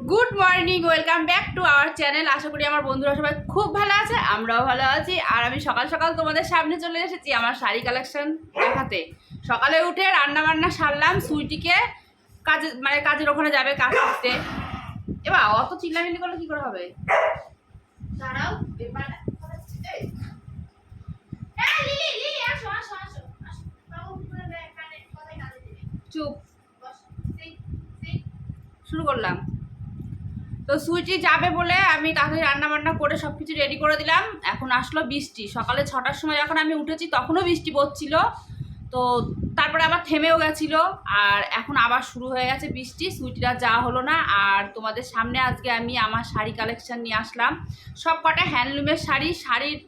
Good morning, welcome back to our channel. আশা করি আমার বন্ধুরা সবাই খুব ভালো আছে, আমরাও ভালো আছি। আর আমি সকাল সকাল তোমাদের সামনে চলে এসেছি আমার শাড়ি কালেকশন দেখাতে। সকালে উঠে রান্না বান্না সারলাম, সুইটিকে কাজের ওখানে যাবে কাজ করতে। এবার অত চিল্লামিল্লি করলে কি করে হবে? দাঁড়াও, চুপ, শুরু করলাম। তো সুইটি যাবে বলে আমি তাড়াতাড়ি রান্না বান্না করে সব কিছু রেডি করে দিলাম। এখন আসলো বৃষ্টি। সকালে 6টার সময় যখন আমি উঠেছি তখনও বৃষ্টি পড়ছিল, তো তারপরে আবার থেমেও গেছিলো, আর এখন আবার শুরু হয়ে গেছে বৃষ্টি। সুইটিরা যাওয়া হলো না। আর তোমাদের সামনে আজকে আমি আমার শাড়ি কালেকশন নিয়ে আসলাম। সব কটা হ্যান্ডলুমের শাড়ির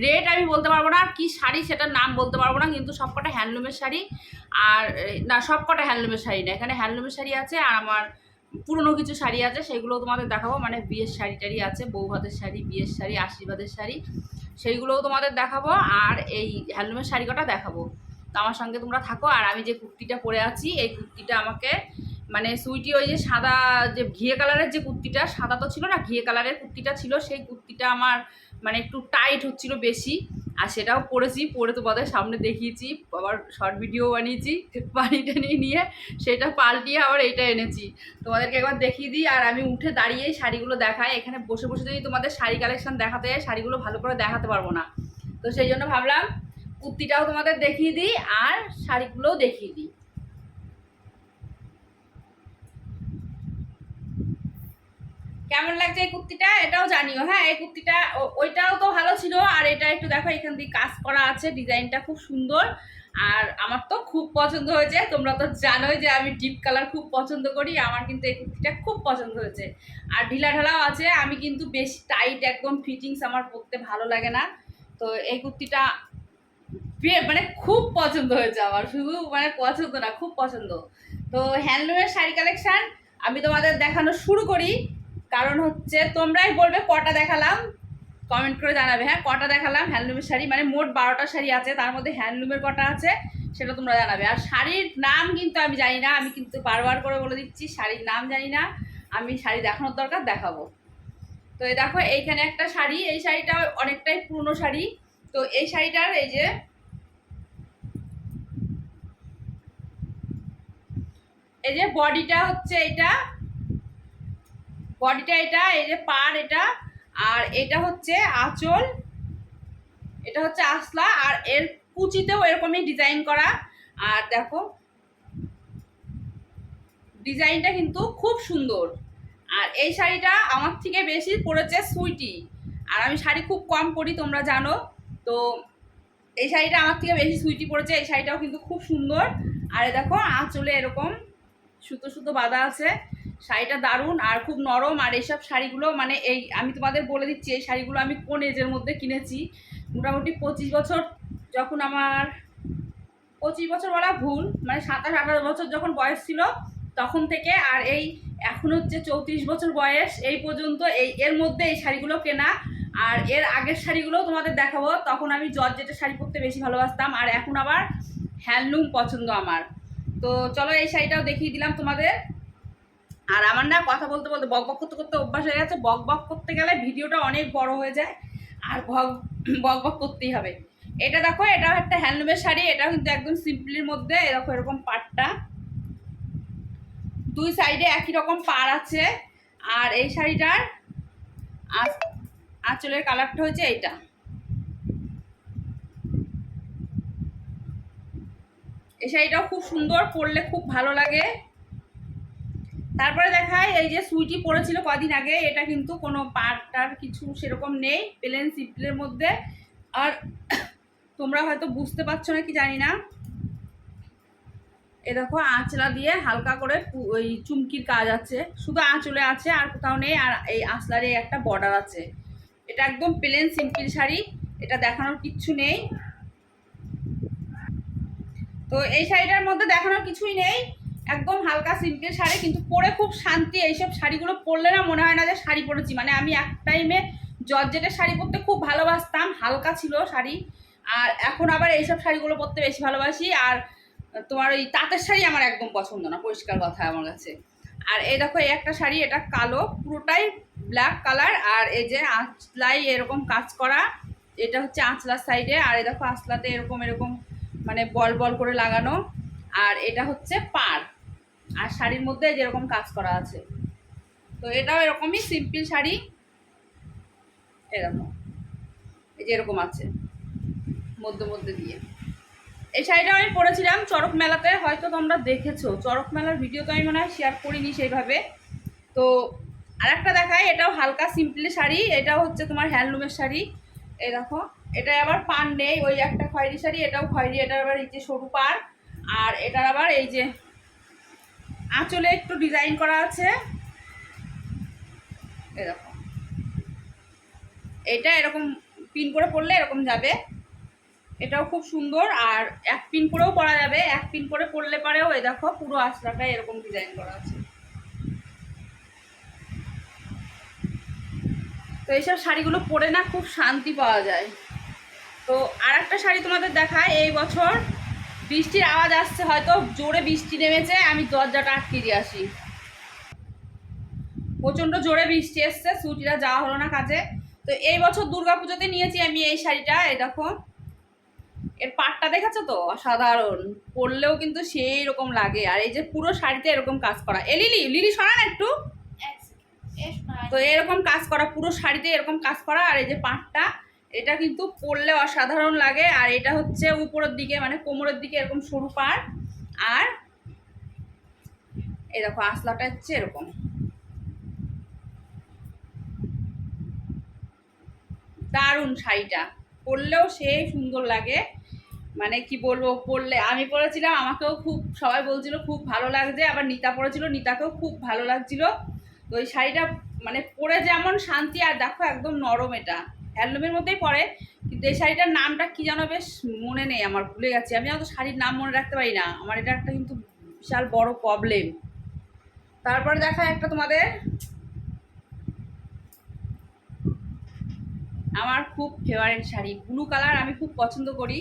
রেট আমি বলতে পারবো না, আর কি শাড়ি সেটার নাম বলতে পারবো না, কিন্তু সব কটা হ্যান্ডলুমের শাড়ি। আর না, সব কটা হ্যান্ডলুমের শাড়ি না, এখানে হ্যান্ডলুমের শাড়ি আছে আর আমার পুরনো কিছু শাড়ি আছে, সেগুলো তোমাদের দেখাবো। মানে বিয়ের শাড়ি টাড়ি আছে, বউ ভাতের শাড়ি, বিয়ের শাড়ি, আশীর্বাদের শাড়ি, সেইগুলোও তোমাদের দেখাবো। আর এই হ্যান্ডলুমের শাড়ি কটা দেখাবো। তো আমার সঙ্গে তোমরা থাকো। আর আমি যে কুর্তিটা পরে আছি, এই কুর্তিটা আমাকে মানে সুইটি ওই যে সাদা যে ঘিয়ে কালারের যে কুর্তিটা, সাদা তো ছিল না, ঘিয়ে কালারের কুর্তিটা ছিল, সেই কুর্তিটা আমার মানে একটু টাইট হচ্ছিল বেশি, আর সেটাও পরেছি, পরে তোমাদের সামনে দেখিয়েছি, আবার শর্ট ভিডিও বানিয়েছি পানি টানি নিয়ে, সেটা পাল্টিয়ে আবার এইটা এনেছি। তোমাদেরকে একবার দেখিয়ে দিই। আর আমি উঠে দাঁড়িয়েই শাড়িগুলো দেখাই। এখানে বসে বসে যদি তোমাদের শাড়ি কালেকশন দেখাতে যায়, শাড়িগুলো ভালো করে দেখাতে পারবো না, তো সেই জন্য ভাবলাম কুর্তিটাও তোমাদের দেখিয়ে দিই আর শাড়িগুলোও দেখিয়ে দিই। কেমন লাগছে এই কুর্তিটা এটাও জানিও। হ্যাঁ, এই কুর্তিটা ওইটাও তো ভালো ছিল, আর এটা একটু দেখো এখান দিয়ে কাজ করা আছে, ডিজাইনটা খুব সুন্দর, আর আমার তো খুব পছন্দ হয়েছে। তোমরা তো জানোই যে আমি ডিপ কালার খুব পছন্দ করি, আমার কিন্তু এই কুর্তিটা খুব পছন্দ হয়েছে। আর ঢিলা ঢালাও আছে, আমি কিন্তু বেশি টাইট একদম ফিটিংস আমার পরতে ভালো লাগে না। তো এই কুর্তিটা মানে খুব পছন্দ হয়েছে আমার, শুধু মানে পছন্দ না, খুব পছন্দ। তো হ্যান্ডলুমের শাড়ি কালেকশন আমি তোমাদের দেখানো শুরু করি, কারণ হচ্ছে তোমরাই বলবে কটা দেখালাম, কমেন্ট করে জানাবে। হ্যাঁ, কটা দেখালাম হ্যান্ডলুমের শাড়ি, মানে মোট 12টা শাড়ি আছে, তার মধ্যে হ্যান্ডলুমের কটা আছে সেটা তোমরা জানাবে। আর শাড়ির নাম কিন্তু আমি জানি না, আমি কিন্তু বারবার করে বলে দিচ্ছি শাড়ির নাম জানি না। আমি শাড়ি দেখানোর দরকার দেখাবো। তো এই দেখো এইখানে একটা শাড়ি, এই শাড়িটা অনেকটাই পুরনো শাড়ি। তো এই শাড়িটার এই যে বডিটা হচ্ছে এটা, এটা, এই যে পাড় এটা, আর এটা হচ্ছে আঁচল, এটা হচ্ছে আসলা, আর এর কুচিতেও এরকমই ডিজাইন করা। আর দেখো ডিজাইনটা কিন্তু খুব সুন্দর। আর এই শাড়িটা আমার থেকে বেশি পরেছে সুইটি, আর আমি শাড়ি খুব কম পরি তোমরা জানো। তো এই শাড়িটা আমার থেকে বেশি সুইটি পরেছে, এই শাড়িটাও কিন্তু খুব সুন্দর। আর দেখো আঁচলে এরকম সুতো সুতো বাঁধা আছে, শাড়িটা দারুণ আর খুব নরম। আর এইসব শাড়িগুলো মানে এই আমি তোমাদের বলে দিচ্ছি, এই শাড়িগুলো আমি কোন এজের মধ্যে কিনেছি, মোটামুটি 25 বছর, যখন আমার 25 বছর বলা ভুল, মানে 27-28 বছর যখন বয়স ছিল তখন থেকে, আর এই এখন হচ্ছে 34 বছর বয়স, এই পর্যন্ত এর মধ্যে এই শাড়িগুলো কেনা। আর এর আগের শাড়িগুলোও তোমাদের দেখাবো, তখন আমি জর্জেটের শাড়ি পরতে বেশি ভালোবাসতাম, আর এখন আবার হ্যান্ডলুম পছন্দ আমার। তো চলো এই শাড়িটাও দেখিয়ে দিলাম তোমাদের। আর আমার না কথা বলতে বলতে বক বক করতে করতে অভ্যাস হয়ে গেছে, বক বক করতে গেলে ভিডিওটা অনেক বড় হয়ে যায়, আর বক বক করতেই হবে। এটা দেখো, এটাও একটা হ্যান্ডলুমের শাড়ি, এটাও কিন্তু একদম সিম্পলির মধ্যে। দেখো এরকম পাড়টা, দুই সাইডে একই রকম পাড় আছে। আর এই শাড়িটার আঁচলের কালারটা হচ্ছে এইটা। এই শাড়িটাও খুব সুন্দর, পরলে খুব ভালো লাগে। তারপরে দেখায় এই যে সুইটি পরেছিল কদিন আগে, এটা কিন্তু কোনো পাড়টার কিছু সেরকম নেই, প্লেন সিম্পলের মধ্যে। আর তোমরা হয়তো বুঝতে পারছো না কি জানি না, এ দেখো আঁচলা দিয়ে হালকা করে ওই চুমকির কাজ আছে, শুধু আঁচলে আছে আর কোথাও নেই। আর এই আঁচলারে একটা বর্ডার আছে। এটা একদম প্লেন সিম্পল শাড়ি, এটা দেখানোর কিচ্ছু নেই। তো এই শাড়িটার মধ্যে দেখানোর কিছুই নেই, একদম হালকা সিম্পল শাড়ি, কিন্তু পরে খুব শান্তি। এইসব শাড়িগুলো পরলে না মনে হয় না যে শাড়ি পরেছি। মানে আমি এক টাইমে জর্জেটের শাড়ি পরতে খুব ভালোবাসতাম, হালকা ছিল শাড়ি, আর এখন আবার এইসব শাড়িগুলো পরতে বেশি ভালোবাসি। আর তোমার ওই তাঁতের শাড়ি আমার একদম পছন্দ না, পরিষ্কার কথা আমার কাছে। আর এই দেখো এই একটা শাড়ি, এটা কালো, পুরোটাই ব্ল্যাক কালার, আর এই যে আঁচলাই এরকম কাজ করা, এটা হচ্ছে আঁচলার সাইডে, আর এই দেখো আঁচলাতে এরকম এরকম মানে বল বল করে লাগানো, আর এটা হচ্ছে পাড়, আর শাড়ির মধ্যে যেরকম কাজ করা আছে। তো এটাও এরকমই সিম্পল শাড়ি, এরকম এই যে এরকম আছে মধ্যে মধ্যে দিয়ে। এই শাড়িটা আমি পরেছিলাম চড়ক মেলাতে, হয়তো তোমরা দেখেছো, চড়ক মেলার ভিডিও তো আমি মনে হয় শেয়ার করিনি সেইভাবে। তো আরেকটা দেখাই, এটাও হালকা সিম্পল শাড়ি, এটাও হচ্ছে তোমার হ্যান্ডলুমের শাড়ি। এই দেখো, এটা আবার পান নেই, ওই একটা খয়েরি শাড়ি, এটাও খয়েরি, এটার আবার এই যে সরু পার, আর এটার আবার এই যে আঁচলে একটু ডিজাইন করা আছে। এই দেখো, এটা এরকম পিন করে পরলে এরকম যাবে, এটাও খুব সুন্দর, আর এক পিন করেও পরা যাবে, এক পিন করে পরলে পরেও এই দেখো পুরো আঁচলাটা এরকম ডিজাইন করা আছে। তো এইসব শাড়িগুলো পরে না খুব শান্তি পাওয়া যায়। তো আর একটা শাড়ি তোমাদের দেখায়, এই বছর বৃষ্টির আওয়াজ আসছে, হয়তো জোরে বৃষ্টি নেমেছে, আমি দরজাটা আটকে দিয়ে আসি। প্রচণ্ড জোরে বৃষ্টি এসছে, ছুটিটা যাওয়া হলো না কাজে। তো এই বছর দুর্গাপুজোতে নিয়েছি আমি এই শাড়িটা, এই দেখো এর পাটটা দেখেছো তো, অসাধারণ, পরলেও কিন্তু সেই রকম লাগে, আর এই যে পুরো শাড়িতে এরকম কাজ করা। এ লিলি, লিলি সরা না একটু। তো এরকম কাজ করা, পুরো শাড়িতে এরকম কাজ করা, আর এই যে পাটটা, এটা কিন্তু পরলে অসাধারণ লাগে। আর এটা হচ্ছে উপরের দিকে মানে কোমরের দিকে এরকম সরু পাড়, আর এই দেখো আঁচলাটা হচ্ছে এরকম। দারুণ শাড়িটা, পরলেও সেই সুন্দর লাগে, মানে কি বলবো, পরলে আমি পরেছিলাম, আমাকেও খুব সবাই বলছিল খুব ভালো লাগছে, আবার নিতা পরেছিল, নিতাকেও খুব ভালো লাগছিল। তো ওই শাড়িটা মানে পরে যেমন শান্তি, আর দেখো একদম নরম, এটা হ্যান্ডলুমের মধ্যেই পড়ে, কিন্তু এই শাড়িটার নামটা কি জানো বেশ মনে নেই আমার, ভুলে গেছি আমি, অত শাড়ির নাম মনে রাখতে পারি না, আমার এটা একটা কিন্তু বিশাল বড় প্রবলেম। তারপরে দেখা একটা তোমাদের, আমার খুব ফেভারিট শাড়ি, ব্লু কালার আমি খুব পছন্দ করি,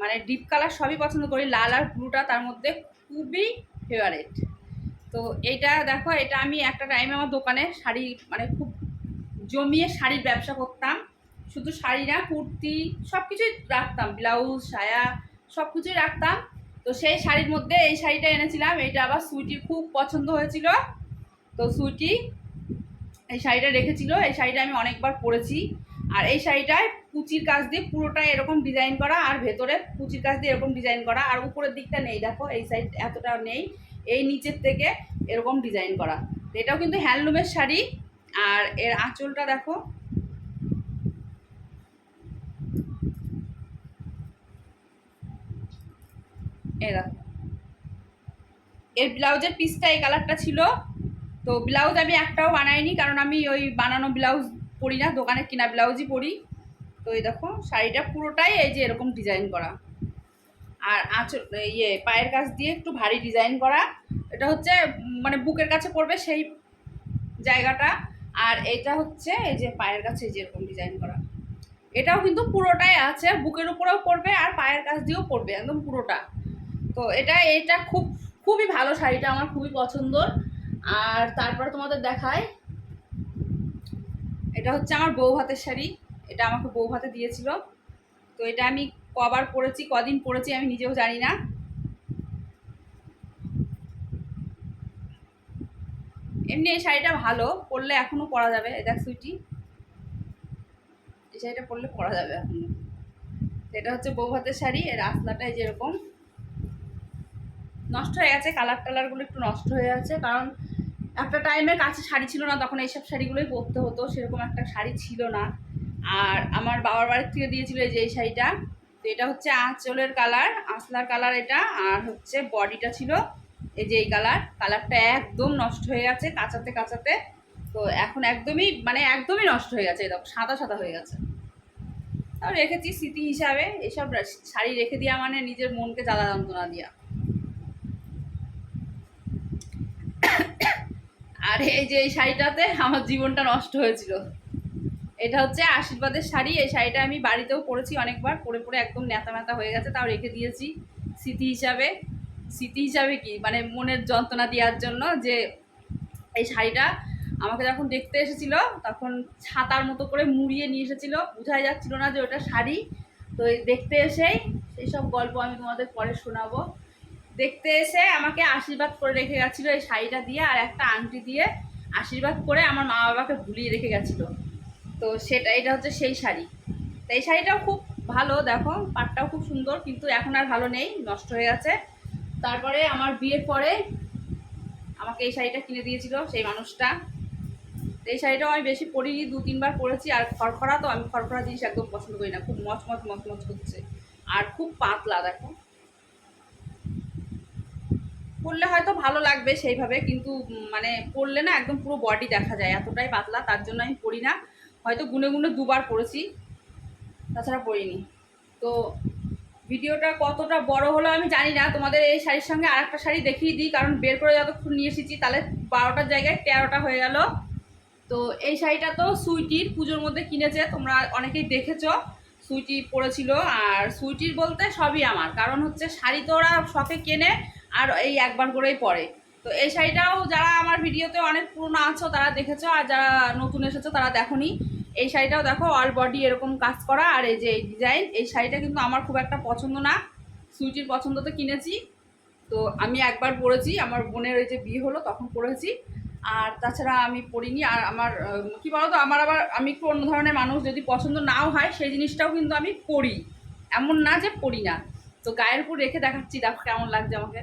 মানে ডিপ কালার সবই পছন্দ করি, লাল আর ব্লুটা তার মধ্যে খুবই ফেভারিট। তো এইটা দেখো, এটা আমি একটা টাইমে আমার দোকানে শাড়ি মানে খুব জমিয়ে শাড়ির ব্যবসা করতাম, শুধু শাড়ি না, কুর্তি সব কিছুই রাখতাম, ব্লাউজ সায়া সব কিছুই রাখতাম। তো সেই শাড়ির মধ্যে এই শাড়িটা এনেছিলাম, এইটা আবার সুইটির খুব পছন্দ হয়েছিল, তো সুইটি এই শাড়িটা রেখেছিল, এই শাড়িটা আমি অনেকবার পরেছি। আর এই শাড়িটায় কুচির কাজ দিয়ে পুরোটা এরকম ডিজাইন করা, আর ভেতরে কুচির কাজ দিয়ে এরকম ডিজাইন করা, আর উপরের দিকটা নেই, দেখো এই সাইড এতটা নেই, এই নিচের থেকে এরকম ডিজাইন করা। এটাও কিন্তু হ্যান্ডলুমের শাড়ি, আর এর আঁচলটা দেখো, এই দেখো এর ব্লাউজের পিসটা এই কালারটা ছিল। তো ব্লাউজ আমি একটাও বানাইনি, কারণ আমি ওই বানানো ব্লাউজ পরি না, দোকানে কিনা ব্লাউজই পরি। তো এই দেখো শাড়িটা পুরোটাই এই যে এরকম ডিজাইন করা, আর আঁচল পায়ের কাছ দিয়ে একটু ভারী ডিজাইন করা, এটা হচ্ছে মানে বুকের কাছে পড়বে সেই জায়গাটা, আর এটা হচ্ছে এই যে পায়ের কাছে যেরকম ডিজাইন করা, এটাও কিন্তু পুরোটাই আছে, বুকের উপরেও পড়বে আর পায়ের কাছ দিয়েও পড়বে একদম পুরোটা। তো এটা খুবই ভালো শাড়িটা, আমার খুবই পছন্দর। আর তারপরে তোমাদের দেখায়, এটা হচ্ছে আমার বউ ভাতের শাড়ি, এটা আমাকে বউ ভাতে দিয়েছিল। তো এটা আমি কবার পরেছি, কদিন পরেছি আমি নিজেও জানি না। এমনি এই শাড়িটা ভালো, পরলে এখনও পরা যাবে, দেখ সুইটি, এই শাড়িটা পরলে পরা যাবে এখনো। এটা হচ্ছে বউ ভাতের শাড়ি, এর আঁচলাটাই যেরকম নষ্ট হয়ে গেছে, কালার টালারগুলো একটু নষ্ট হয়ে গেছে, কারণ একটা টাইমের কাছে শাড়ি ছিল না, তখন এইসব শাড়িগুলোই পরতে হতো, সেরকম একটা শাড়ি ছিল না। আর আমার বাবার বাড়ির থেকে দিয়েছিল এই যে এই শাড়িটা। তো এটা হচ্ছে আঁচলের কালার, আঁচলার কালার এটা, আর হচ্ছে বডিটা ছিল এই যে এই কালারটা একদম নষ্ট হয়ে গেছে কাঁচাতে কাঁচাতে। তো এখন একদমই নষ্ট হয়ে গেছে, দেখো সাদা সাদা হয়ে গেছে। তাও রেখেছি স্মৃতি হিসাবে, এসব শাড়ি রেখে দেওয়া মানে নিজের মনকে জ্বালা যন্ত্রণা দেওয়া। আর এই যে এই শাড়িটাতে আমার জীবনটা নষ্ট হয়েছিল, এটা হচ্ছে আশীর্বাদের শাড়ি, এই শাড়িটা আমি বাড়িতেও পরেছি অনেকবার, পরে পরে একদম ন্যাতা ম্যাতা হয়ে গেছে, তাও রেখে দিয়েছি স্মৃতি হিসাবে। স্মৃতি হিসাবে কি মানে মনের যন্ত্রণা দেওয়ার জন্য, যে এই শাড়িটা আমাকে যখন দেখতে এসেছিল তখন ছাতার মতো করে মুড়িয়ে নিয়ে এসেছিল, বোঝাই যাচ্ছিল না যে ওটা শাড়ি। তো দেখতে এসেই সেই সব গল্প আমি তোমাদের পরে শোনাবো। দেখতে এসে আমাকে আশীর্বাদ করে রেখে গেছিলো এই শাড়িটা দিয়ে, আর একটা আংটি দিয়ে আশীর্বাদ করে আমার মা বাবাকে ভুলিয়ে রেখে গেছিলো। তো এটা হচ্ছে সেই শাড়ি। তো এই শাড়িটাও খুব ভালো, দেখো পাটটাও খুব সুন্দর, কিন্তু এখন আর ভালো নেই, নষ্ট হয়ে গেছে। তারপরে আমার বিয়ের পরে আমাকে এই শাড়িটা কিনে দিয়েছিল সেই মানুষটা। এই শাড়িটাও আমি বেশি পরিনি, 2-3 বার পরেছি। আর খড়খড়া, তো আমি খড়খড়া জিনিস একদম পছন্দ করি না, খুব মচমচ মচমচ করছে আর খুব পাতলা। দেখো পরলে হয়তো ভালো লাগবে সেইভাবে, কিন্তু মানে পরলে না একদম পুরো বডি দেখা যায়, এতটাই পাতলা, তার জন্য আমি পরি না। হয়তো গুনে গুনে 2 বার পরেছি, তাছাড়া পরিনি। তো ভিডিওটা কতটা বড় হলো আমি জানি না। তোমাদের এই শাড়ির সঙ্গে আর একটা শাড়ি দেখিয়ে দিই, কারণ বের করে যতক্ষণ নিয়ে এসেছি তাহলে 12টার জায়গায় 13টা হয়ে গেল। তো এই শাড়িটা তো সুইটির পুজোর মধ্যে কিনেছে, তোমরা অনেকেই দেখেছো। সুইটি পরেছিল, আর সুইটির বলতে সবই আমার, কারণ হচ্ছে শাড়ি তো ওরা শখে কেনে আর এই একবার করেই পরে। তো এই শাড়িটাও যারা আমার ভিডিওতে অনেক পুরনো আছো তারা দেখেছো, আর যারা নতুন এসেছো তারা দেখোনি। এই শাড়িটাও দেখো অল বডি এরকম কাজ করা, আর এই যে এই ডিজাইন। এই শাড়িটা কিন্তু আমার খুব একটা পছন্দ না, সুইটির পছন্দতে কিনেছি। তো আমি একবার পরেছি, আমার বোনের ওই যে বিয়ে হলো তখন পরেছি, আর তাছাড়া আমি পরিনি। আর আমার কী বলতো, আমার আবার আমি একটু অন্য ধরনের মানুষ, যদি পছন্দ নাও হয় সেই জিনিসটাও কিন্তু আমি পরি, এমন না যে পরি না। তো গায়ের উপর রেখে দেখাচ্ছি, দেখো কেমন লাগছে আমাকে,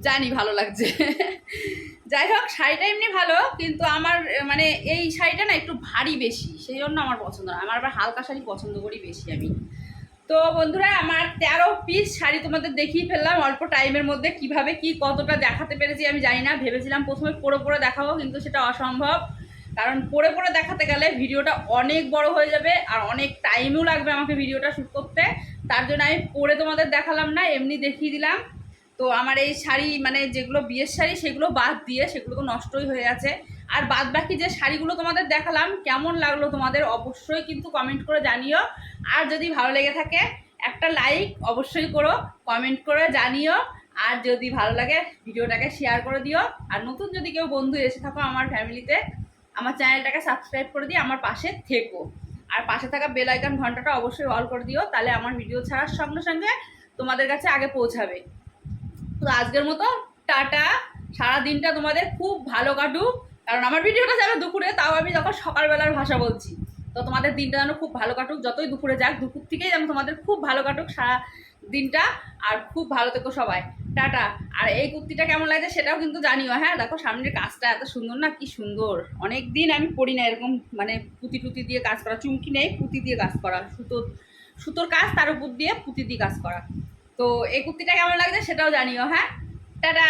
জানি ভালো লাগছে। যাই হোক, শাড়িটা এমনি ভালো, কিন্তু আমার মানে এই শাড়িটা না একটু ভারী বেশি, সেই জন্য আমার পছন্দ না। আমার আবার হালকা শাড়ি পছন্দ করি বেশি আমি। তো বন্ধুরা, আমার 13 পিস শাড়ি তোমাদের দেখিয়ে ফেললাম অল্প টাইমের মধ্যে। কিভাবে কি কতটা দেখাতে পেরেছি আমি জানি না, ভেবেছিলাম প্রথমে পরে পরে দেখাবো, কিন্তু সেটা অসম্ভব। কারণ পরে পরে দেখাতে গেলে ভিডিওটা অনেক বড় হয়ে যাবে, আর অনেক টাইমও লাগবে আমাকে ভিডিওটা শ্যুট করতে। তার জন্য আমি পরে তোমাদের দেখালাম না, এমনি দেখিয়ে দিলাম। তো আমার এই শাড়ি মানে যেগুলো বিয়ের শাড়ি সেগুলো বাদ দিয়ে, সেগুলো তো নষ্টই হয়ে গেছে। আর বাদ বাকি যে শাড়িগুলো তোমাদের দেখালাম কেমন লাগলো তোমাদের অবশ্যই কিন্তু কমেন্ট করে জানিও। আর যদি ভালো লেগে থাকে একটা লাইক অবশ্যই করো, কমেন্ট করে জানিও। আর যদি ভালো লাগে ভিডিওটাকে শেয়ার করে দিও। আর নতুন যদি কেউ বন্ধু এসে থাকো আমার ফ্যামিলিতে, আমার চ্যানেলটাকে সাবস্ক্রাইব করে দিয়ে আমার পাশে থেকো। আর পাশে থাকা বেল আইকন ঘন্টাটা অবশ্যই অল করে দিও, তাহলে আমার ভিডিও ছাড়ার সঙ্গে সঙ্গে তোমাদের কাছে আগে পৌঁছাবে। তো আজকের মতো টাটা। সারা দিনটা তোমাদের খুব ভালো কাটুক, কারণ আমার ভিডিওটা যাবে দুপুরে, তাও আমি যখন সকালবেলার ভাষা বলছি। তো তোমাদের দিনটা যেন খুব ভালো কাটুক, যতই দুপুরে যাক, দুপুর থেকেই যেন তোমাদের খুব ভালো কাটুক সারা দিনটা। আর খুব ভালো থেকো সবাই, টাটা। আর এই কুর্তিটা কেমন লাগছে সেটাও কিন্তু জানিও। হ্যাঁ দেখো সামনের কাজটা এত সুন্দর না, কি সুন্দর। অনেক দিন আমি পড়ি না এরকম, মানে পুঁতি টুতি দিয়ে কাজ করা, চুমকি নেই, পুঁতি দিয়ে কাজ করা, সুতোর কাজ, তার উপর দিয়ে পুঁতি দিয়ে কাজ করা। তো এই কুর্তিটা কেমন লাগছে সেটাও জানিও। হ্যাঁ টাটা।